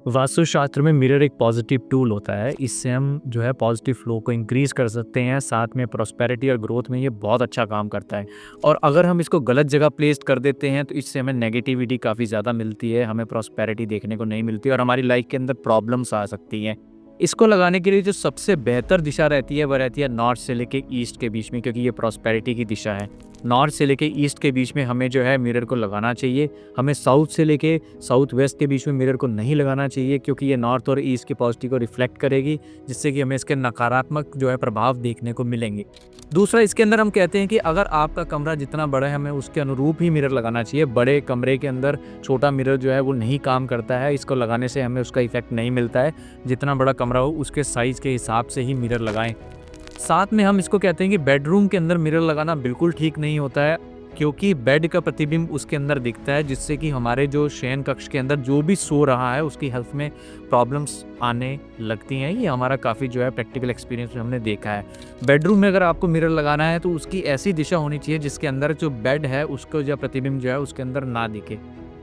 वास्तुशास्त्र में मिरर एक positive tool होता है। इससे हम जो है पॉजिटिव फ्लो को इंक्रीज़ कर सकते हैं, साथ में प्रॉस्पेरिटी और ग्रोथ में ये बहुत अच्छा काम करता है। और अगर हम इसको गलत जगह प्लेस कर देते हैं तो इससे हमें नेगेटिविटी काफ़ी ज़्यादा मिलती है, हमें प्रॉस्पेरिटी देखने को नहीं मिलती और हमारी लाइफ के अंदर प्रॉब्लम्स आ सकती हैं। इसको लगाने के लिए जो सबसे बेहतर दिशा रहती है, वह रहती है नॉर्थ से लेके ईस्ट के बीच में, क्योंकि ये प्रॉस्पेरिटी की दिशा है। नॉर्थ से लेके ईस्ट के बीच में हमें जो है मिरर को लगाना चाहिए। हमें साउथ से लेके साउथ वेस्ट के बीच में मिरर को नहीं लगाना चाहिए, क्योंकि ये नॉर्थ और ईस्ट के पॉजिटिव को रिफ्लेक्ट करेगी, जिससे कि हमें इसके नकारात्मक जो है प्रभाव देखने को मिलेंगे। दूसरा, इसके अंदर हम कहते हैं कि अगर आपका कमरा जितना बड़ा है, हमें उसके अनुरूप ही मिरर लगाना चाहिए। बड़े कमरे के अंदर छोटा मिरर जो है वो नहीं काम करता है। इसको लगाने से हमें उसका इफेक्ट नहीं मिलता है। जितना बड़ा कमरा हो उसके साइज़ के हिसाब से ही मिरर लगाएं। साथ में हम इसको कहते हैं कि बेडरूम के अंदर मिरर लगाना बिल्कुल ठीक नहीं होता है, क्योंकि बेड का प्रतिबिंब उसके अंदर दिखता है, जिससे कि हमारे जो शयन कक्ष के अंदर जो भी सो रहा है उसकी हेल्थ में प्रॉब्लम्स आने लगती हैं। ये हमारा काफ़ी जो है प्रैक्टिकल एक्सपीरियंस में हमने देखा है। बेडरूम में अगर आपको मिरर लगाना है तो उसकी ऐसी दिशा होनी चाहिए जिसके अंदर जो बेड है उसको जो प्रतिबिंब जो है उसके अंदर ना दिखे।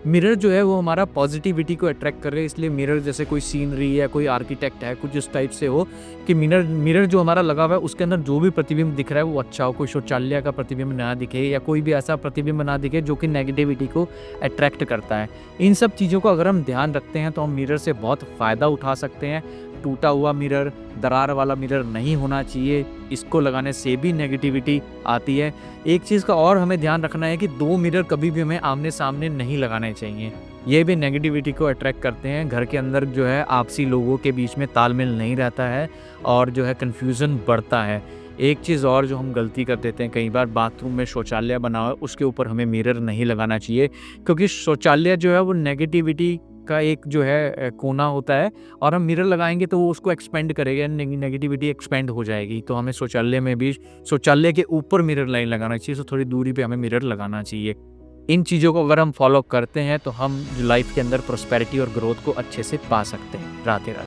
मिरर जो है वो हमारा पॉजिटिविटी को अट्रैक्ट कर रहे हैं, इसलिए मिरर जैसे कोई सीनरी या कोई आर्किटेक्ट है, कुछ इस टाइप से हो कि मिरर जो हमारा लगा हुआ है उसके अंदर जो भी प्रतिबिंब दिख रहा है वो अच्छा हो। कोई शौचालय का प्रतिबिंब ना दिखे या कोई भी ऐसा प्रतिबिंब ना दिखे जो कि नेगेटिविटी को अट्रैक्ट करता है। इन सब चीज़ों को अगर हम ध्यान रखते हैं तो हम मिरर से बहुत फ़ायदा उठा सकते हैं। टूटा हुआ मिरर, दरार वाला मिरर नहीं होना चाहिए। इसको लगाने से भी नेगेटिविटी आती है। एक चीज़ का और हमें ध्यान रखना है कि दो मिरर कभी भी हमें आमने सामने नहीं लगाने चाहिए। ये भी नेगेटिविटी को अट्रैक्ट करते हैं। घर के अंदर जो है आपसी लोगों के बीच में तालमेल नहीं रहता है और जो है कन्फ्यूज़न बढ़ता है। एक चीज़ और जो हम गलती कर देते हैं कई बार, बाथरूम में शौचालय बना हुआ है उसके ऊपर हमें मिरर नहीं लगाना चाहिए, क्योंकि शौचालय जो है वो नेगेटिविटी का एक जो है कोना होता है और हम मिरर लगाएंगे तो वो उसको एक्सपेंड करेगा, नेगेटिविटी एक्सपेंड हो जाएगी। तो हमें शौचालय में भी शौचालय के ऊपर मिरर नहीं लगाना चाहिए, तो थोड़ी दूरी पे हमें मिरर लगाना चाहिए। इन चीज़ों को अगर हम फॉलो करते हैं तो हम लाइफ के अंदर प्रॉस्पेरिटी और ग्रोथ को अच्छे से पा सकते हैं। राधे राधे।